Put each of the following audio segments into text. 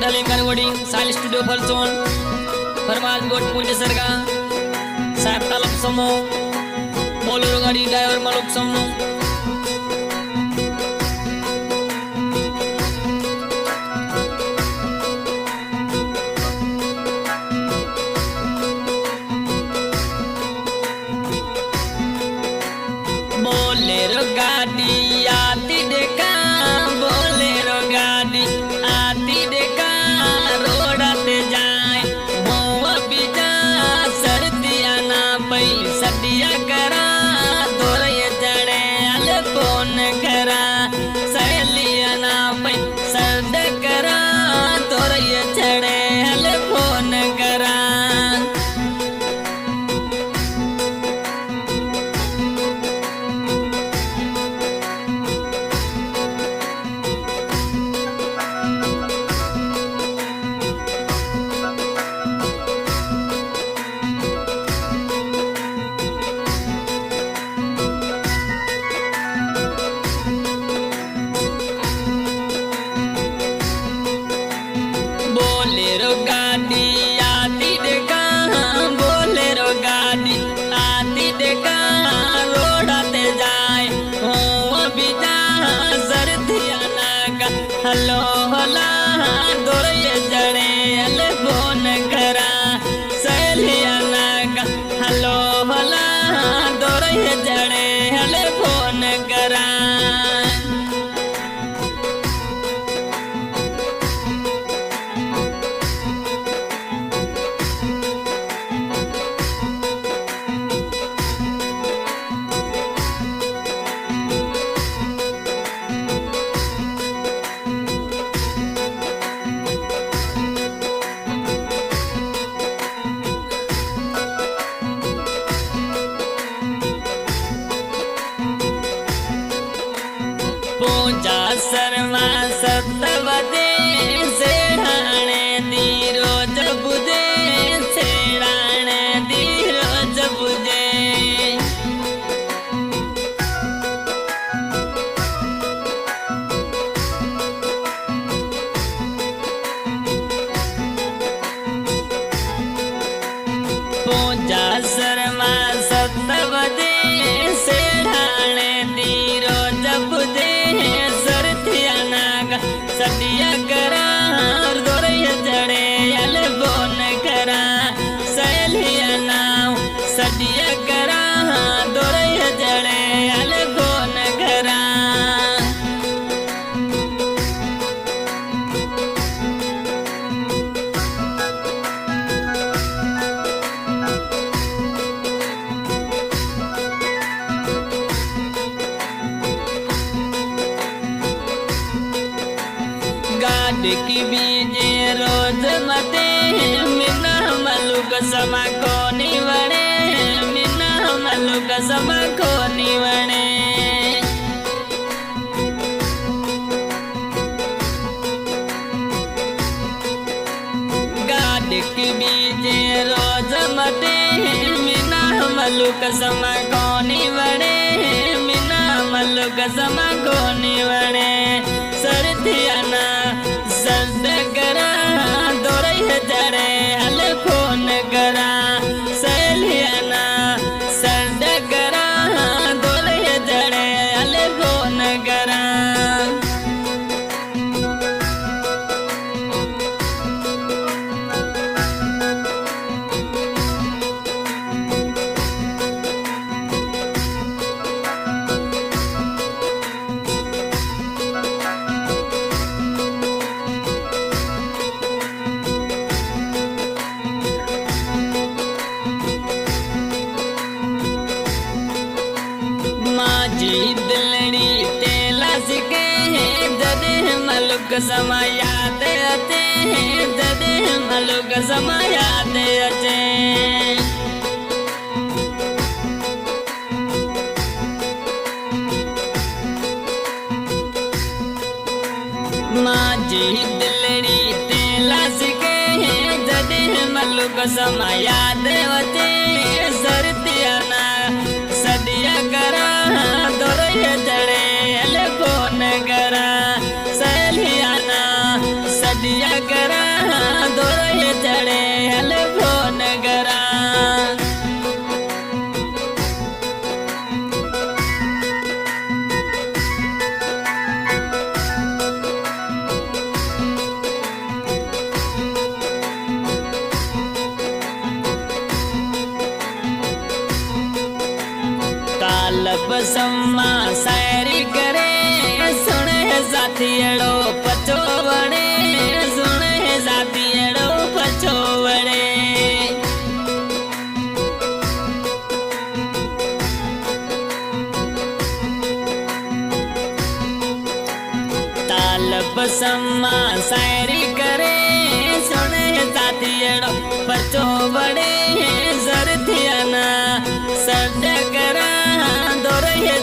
डालिंग recording साइल studio फलचोन फरमाज boat पुण्य सरगा सात तालब समो बोलेरो गाड़ी ड्राइवर मालूक समो बोलेरो गाड़ी आती देखा बोलेरो गाड़ी आती देखा रोड़ते जाए वो बिजा सर्दिया ना पई सदिया करा दोरे जड़े अल फोन करा सहेलिया ना पई सर्द करा दोरे जड़े अल फोन करा बोलेरो गाड़ी आती देखा बोलेरो गाड़ी आती देखा रोड़ते जाए हो बिजा सर्दिया नागा हलो होला दोरे जड़े अल फोन करा सहेलिया नागा हलो होला दोरे जड़े अल फोन करा पूजा शर्मा सतवदे सेड़ाने दी रोज बुदे सेड़ाने दी रोज बुदे पूजा शर्मा सतवदे सेड़ाने दी रोज बुदे सदिया करा दोरे जड़े अल फोन करा सहेलिया नाव सदिया करा दोरे जड़े अल फोन करा गाड़ी की बीजे रोज मते मिना मलुक समा को निवड़े मिना मलुक समा को निवड़े गाड़ी की बीजे रोज मते मिना मलुक समा को निवड़े मिना मलुक समा को निवड़े सर्दिया ना सर्द करा दोरे जड़े अल फोन करा सहेलिया ना सर्द करा दोरे जड़े अल फोन करा माजी दिलड़ी तेला सिके जदे मलुक समायाते अचे जदे मलुक समायाते अचे माजी दिलड़ी तेला सिके जदे मलुक समायाते अचे सर्दिया ना सदिया करा दोरे जड़े अल फोन करा सहेलिया ना सदिया करा दोरे चढ़े हल फोन करा बसम्मा शायरी करे सुने साथियड़ो पचोवड़े सुने साथियड़ो पचोवड़े ताल बसम्मा शायरी करे सुने साथियड़ो पचोवड़े जरथियाना सडकरा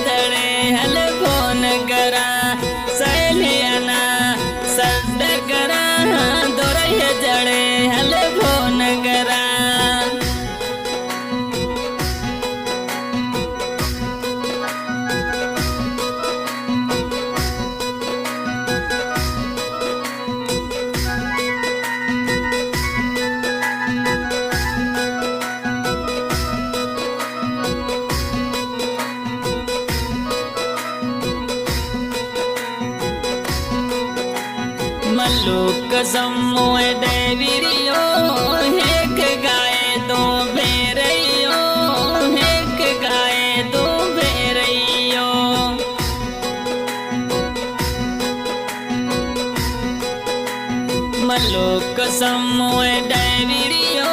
दड़े हल फोन करा सहेलियाना सद करा दोरे जड़े हल फोन करा मल्लुक समूह डेविरियो एक गाए दो बेरइयो एक गाए दो बेरइयो मल्लुक समूह डेविरियो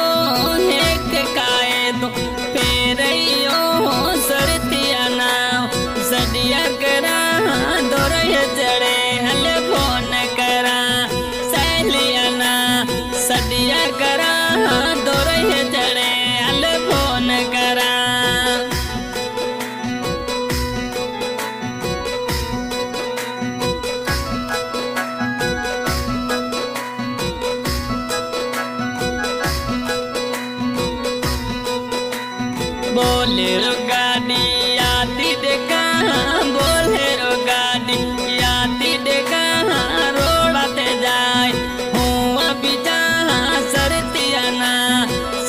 एक गाए दो बेरइयो सरतियाना सदिया करा दोरे चढ़े हल फोन करा सदिया करा दोरे चढ़े हल फोन करा बोलेरो गाड़ी आती देखा बोलेरो गाड़ी आती देखा रोड़ते जाए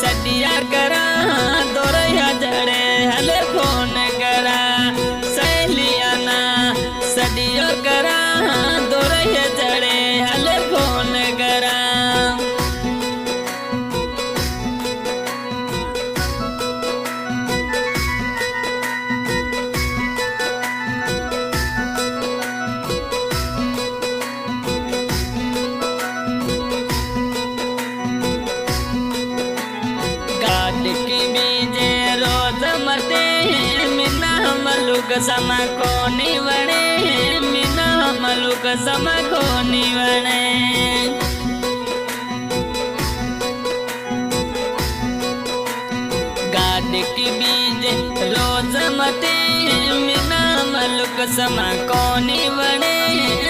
सदिया करा दोरे जड़े हल फोन करा सहेलियाना सदियो करा दोरे जड़े हल फोन करा मलुक समा को निवणे मीना मलुक समा को निवणे गाड की बीज रोज मते मीना मलुक समा को निवणे